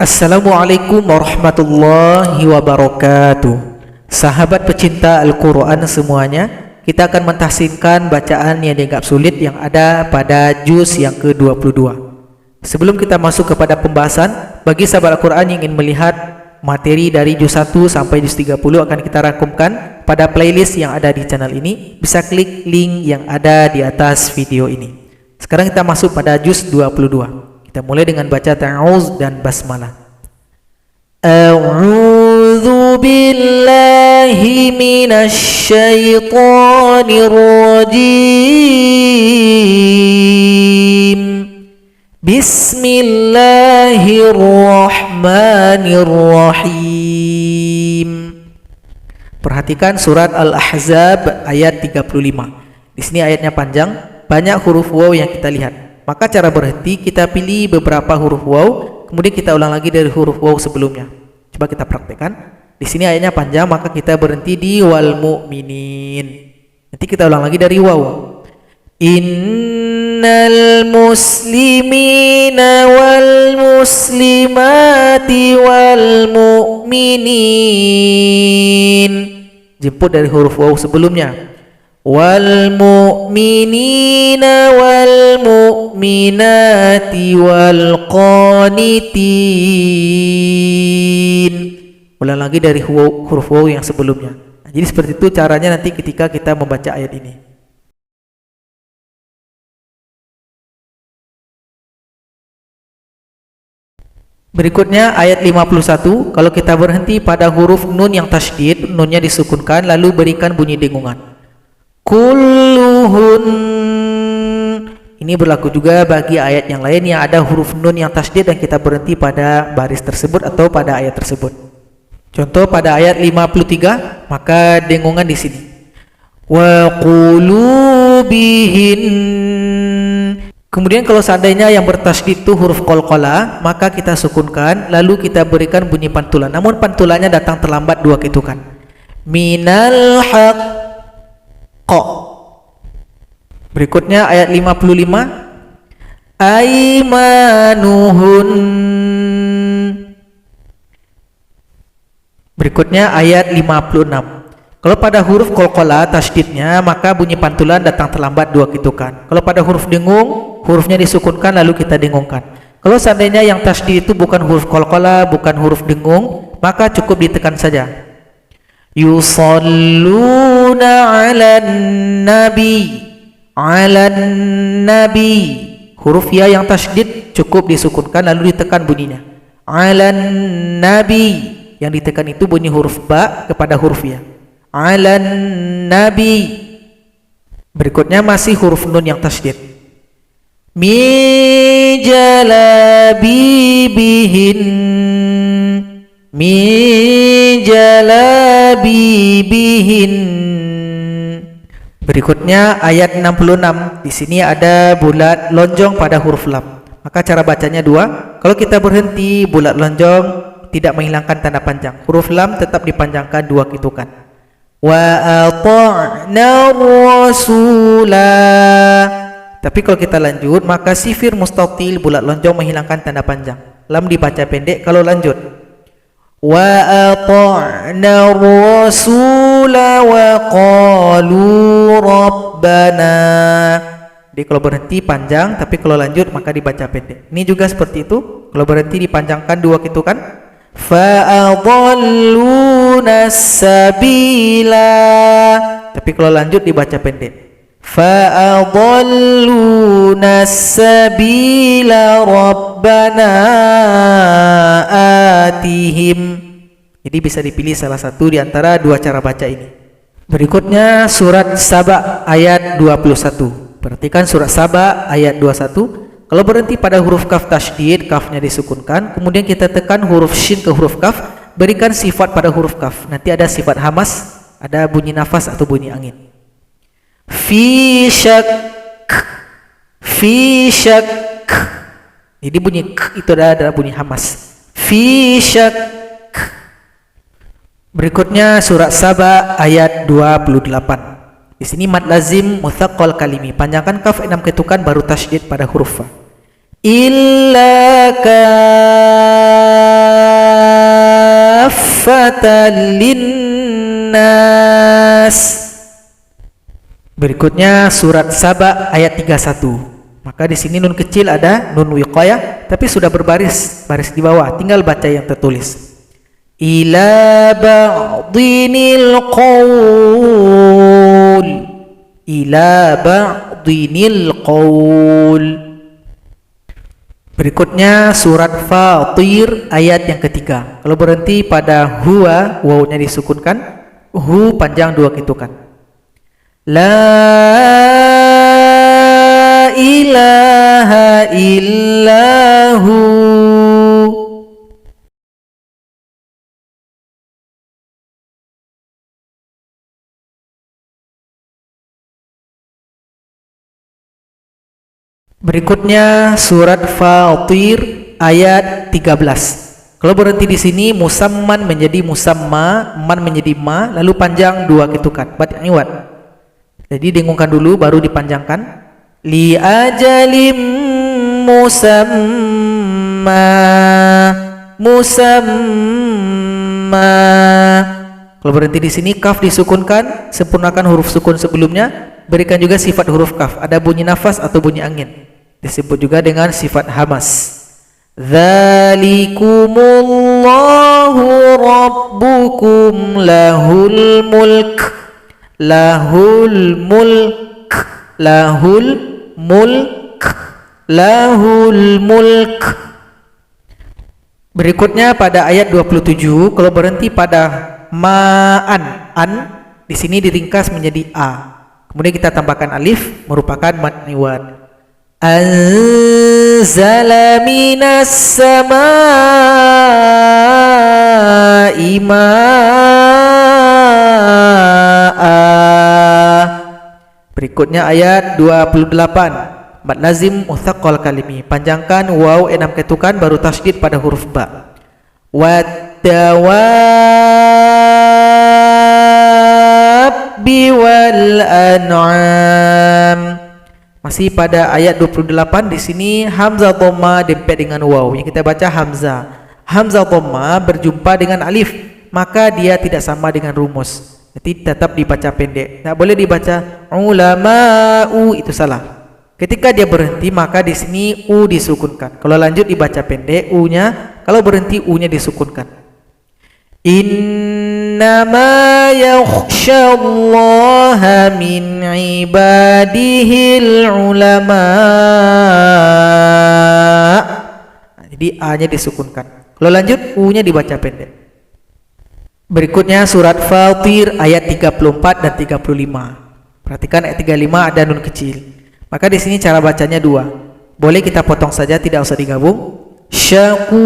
Assalamualaikum warahmatullahi wabarakatuh. Sahabat pecinta Al-Quran semuanya, kita akan mentahsinkan bacaan yang dianggap sulit yang ada pada juz yang ke-22. Sebelum kita masuk kepada pembahasan, bagi sahabat Al-Quran yang ingin melihat materi dari juz 1 sampai juz 30 akan kita rangkumkan pada playlist yang ada di channel ini. Bisa klik link yang ada di atas video ini. Sekarang kita masuk pada juz 22. Kita mulai dengan baca ta'awuz dan basmalah. A'udzu billahi minasy syaithanir rajim. Bismillahirrahmanirrahim. Perhatikan surat Al-Ahzab ayat 35. Di sini ayatnya panjang, banyak huruf waw yang kita lihat. Maka cara berhenti, kita pilih beberapa huruf waw, kemudian kita ulang lagi dari huruf waw sebelumnya. Coba kita praktekkan. Di sini ayatnya panjang, maka kita berhenti di wal mu'minin. Nanti kita ulang lagi dari waw. Innal muslimina wal muslimati wal mu'minin. Jemput dari huruf waw sebelumnya. Wal mu'minina wal mu'minati wal qanitin. Ulang lagi dari huruf waw yang sebelumnya. Nah, jadi seperti itu caranya nanti ketika kita membaca ayat ini. Berikutnya ayat 51. Kalau kita berhenti pada huruf nun yang tasydid, nunnya disukunkan lalu berikan bunyi dengungan. Kulluhun. Ini berlaku juga bagi ayat yang lain yang ada huruf nun yang tasydid dan kita berhenti pada baris tersebut atau pada ayat tersebut. Contoh pada ayat 53, maka dengungan di sini. Wa qulubihin. Kemudian kalau seandainya yang bertasydid itu huruf qalqalah, maka kita sukunkan lalu kita berikan bunyi pantulan. Namun pantulannya datang terlambat dua ketukan. Minal haqq. Berikutnya ayat 55. Aimanuhun. Berikutnya ayat 56. Kalau pada huruf qalqalah tasydidnya, maka bunyi pantulan datang terlambat dua ketukan. Kalau pada huruf dengung, hurufnya disukunkan lalu kita dengungkan. Kalau seandainya yang tasydid itu bukan huruf qalqalah, bukan huruf dengung, maka cukup ditekan saja. Yusalluna 'alan nabi. 'Alan nabi. Huruf ya yang tasydid cukup disukunkan lalu ditekan bunyinya. 'Alan nabi. Yang ditekan itu bunyi huruf ba kepada huruf ya. 'Alan nabi. Berikutnya masih huruf nun yang tasydid. Mi jalabibihin. Mi jalabibihin. Berikutnya ayat 66. Di sini ada bulat lonjong pada huruf lam. Maka cara bacanya dua. Kalau kita berhenti, bulat lonjong tidak menghilangkan tanda panjang. Huruf lam tetap dipanjangkan dua ketukan. Wa ata'na rasula. Tapi kalau kita lanjut, maka sifir mustatil bulat lonjong menghilangkan tanda panjang. Lam dibaca pendek kalau lanjut. Wa ata'na rasula wa qalu rabbana. Jadi kalau berhenti panjang, tapi kalau lanjut maka dibaca pendek. Ini juga seperti itu. Kalau berhenti dipanjangkan dua ketukan. Fa adalluna sabila. Tapi kalau lanjut dibaca pendek. Fa adalluna sabila rabbana atihim. Jadi bisa dipilih salah satu di antara dua cara baca ini. Berikutnya surat Saba ayat 21. Perhatikan surat Saba ayat 21. Kalau berhenti pada huruf kaf tasydid, kafnya disukunkan, kemudian kita tekan huruf shin ke huruf kaf, berikan sifat pada huruf kaf. Nanti ada sifat hamas, ada bunyi nafas atau bunyi angin. Fi syak. Fi syak. Jadi bunyi k itu adalah bunyi hamas. Fi syak. Berikutnya surat Saba ayat 28. Di sini mad lazim mutsaqqal kalimi. Panjangkan kaf 6 ketukan baru tasydid pada huruf fa. Illa ka rahfatan linnas. Berikutnya surat Saba ayat 31. Maka di sini nun kecil ada nun wiqayah, tapi sudah berbaris, baris di bawah, tinggal baca yang tertulis. Ila ba'dinil qaul. Ila ba'dinil qaul. Berikutnya surat Fatir ayat yang ketiga. Kalau berhenti pada huwa, wawunya disukunkan, hu panjang 2 ketukan. La ilaha illahu. Berikutnya surat Fatir ayat 13. Kalau berhenti di sini musamman menjadi musamma, man menjadi ma, lalu panjang 2 ketukan. Baca iwat. Jadi dengungkan dulu baru dipanjangkan. Li ajalim musamma, musamma. Kalau berhenti di sini kaf disukunkan, sempurnakan huruf sukun sebelumnya, berikan juga sifat huruf kaf, ada bunyi nafas atau bunyi angin. Disebut juga dengan sifat hamas. Dzalikumullahu rabbukum lahul mulk, lahul mulk, lahul mulk, lahul mulk. Berikutnya pada ayat 27, kalau berhenti pada ma'an, an di sini diringkas menjadi a. Kemudian kita tambahkan alif, merupakan mad iwad. Anzala minas samaa'i ma'a. Berikutnya ayat 28, mad lazim mutsaqqal kalimi, panjangkan waw 6 ketukan baru tasydid pada huruf ba. Waddawabi wal an'am. Masih pada ayat 28, di sini hamzah dhamma dempet dengan waw. Yang kita baca hamzah. Hamzah dhamma berjumpa dengan alif, maka dia tidak sama dengan rumus. Jadi tetap dibaca pendek. Tak boleh dibaca ulama'u, itu salah. Ketika dia berhenti maka di sini u disukunkan. Kalau lanjut dibaca pendek u-nya, kalau berhenti u-nya disukunkan. Innama yakhsyallaha min ibadihil ulama. Jadi a-nya disukunkan. Kalau lanjut u-nya dibaca pendek. Berikutnya surat Fatir ayat 34 dan 35. Perhatikan ayat 35 ada nun kecil. Maka di sini cara bacanya 2. Boleh kita potong saja, tidak usah digabung. Syakur.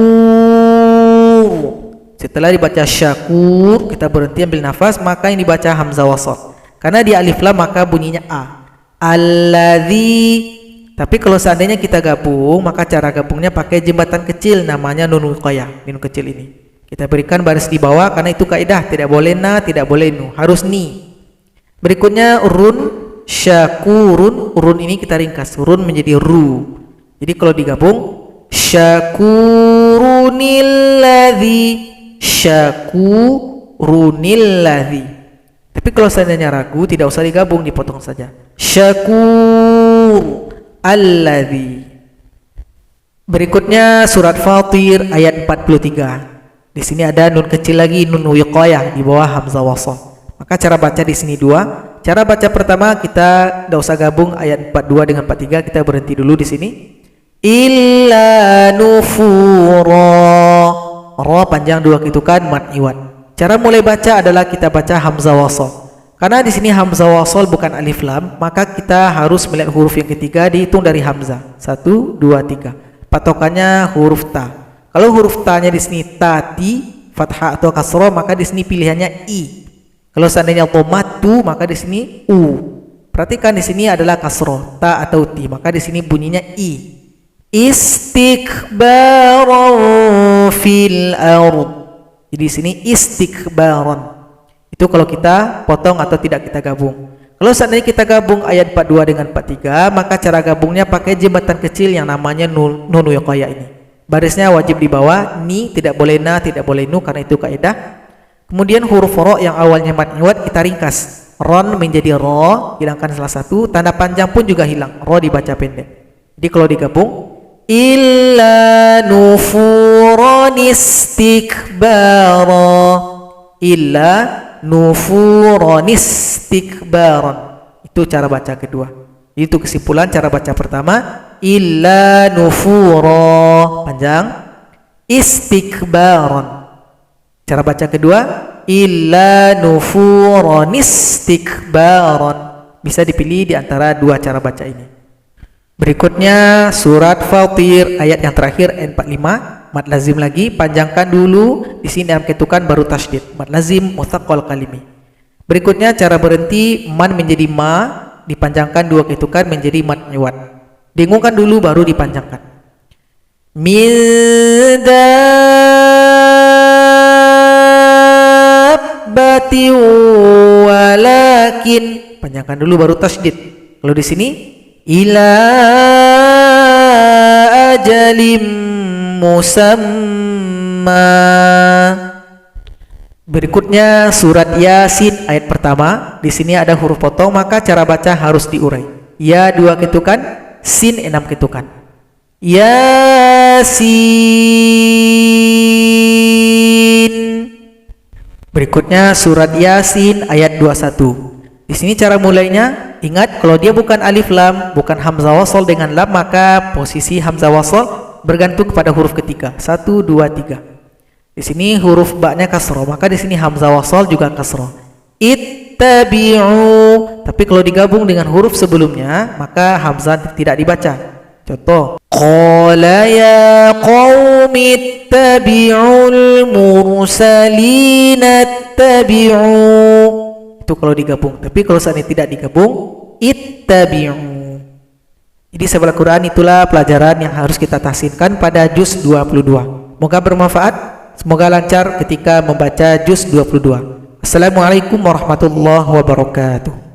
Setelah dibaca syakur, kita berhenti ambil nafas, maka yang dibaca hamzah wasal. Karena di alif lam maka bunyinya a. Alladzi. Tapi kalau seandainya kita gabung, maka cara gabungnya pakai jembatan kecil namanya nun wiqayah, nun kecil ini. Kita berikan baris di bawah karena itu kaidah, tidak boleh na, tidak boleh nu, harus ni. Berikutnya run, syakurun. Run ini kita ringkas, run menjadi ru. Jadi kalau digabung syakurunilladzi, syakurunilladzi. Tapi kalau seandainya ragu, tidak usah digabung, dipotong saja. Syakur alladzi. Berikutnya surat Fatir ayat 43. Di sini ada nun kecil lagi, nun wiqayah di bawah hamzah wasal. Maka cara baca di sini 2. Cara baca pertama kita tidak usah gabung ayat 42 dengan 43, kita berhenti dulu di sini. Illa nufura. Ra panjang 2 ketukan mad iwad. Cara mulai baca adalah kita baca hamzah wasal. Karena di sini hamzah wasal bukan alif lam, maka kita harus melihat huruf yang ketiga dihitung dari hamzah. 1 2 3. Patokannya huruf ta. Kalau huruf ta-nya di sini tati, fathah atau kasrah, maka di sini pilihannya i. Kalau seandainya dhamatu, maka di sini u. Perhatikan di sini adalah kasrah, ta atau ti, maka di sini bunyinya i. Istikbaran fil ard. Jadi di sini istikbaran. Itu kalau kita potong atau tidak kita gabung. Kalau seandainya kita gabung ayat 42 dengan 43, maka cara gabungnya pakai jembatan kecil yang namanya nun wiqayah ini. Barisnya wajib di bawah, ni, tidak boleh na, tidak boleh nu, karena itu kaidah. Kemudian huruf ro yang awalnya mad iwad kita ringkas. Ron menjadi ro, hilangkan salah satu, tanda panjang pun juga hilang. Ro dibaca pendek. Jadi kalau digabung, illa nufuran istikbara. Illa nufuran istikbaran. Itu cara baca kedua. Itu kesimpulan cara baca pertama. Illa nufura, panjang, istikbaran. Cara baca kedua, illa nufuran istikbaran. Bisa dipilih di antara dua cara baca ini. Berikutnya surat Fatir ayat yang terakhir N45, mad lazim lagi, panjangkan dulu, di sini dalam ketukan baru tasydid. Mad lazim mutsaqqal kalimi. Berikutnya cara berhenti, man menjadi ma, dipanjangkan dua ketukan menjadi mad iwad. Dengungkan dulu baru dipanjangkan. Min dabbatin walakin, panjangkan dulu baru tasydid. Kalau di sini ila ajalim musamma. Berikutnya surat Yasin ayat pertama. Di sini ada huruf potong, maka cara baca harus diurai. Ya dua ketukan, sin 6 ketukan. Yasin. Berikutnya surat Yasin ayat 21. Di sini cara mulainya, ingat kalau dia bukan alif lam, bukan hamzah wasal dengan lam, maka posisi hamzah wasal bergantung kepada huruf ketiga. 1, 2, 3. Di sini huruf ba-nya kasroh, maka di sini hamzah wasal juga kasroh. Ittabi'u. Tapi kalau digabung dengan huruf sebelumnya, maka hamzah tidak dibaca. Contoh, qala ya qaumi ittabi'ul mursalina ittabi'u. Itu kalau digabung. Tapi kalau saat ini tidak digabung, ittabi'u. Jadi sahabat Al-Quran, itulah pelajaran yang harus kita tahsinkan pada juz 22. Semoga bermanfaat, semoga lancar ketika membaca juz 22. Assalamualaikum warahmatullahi wabarakatuh.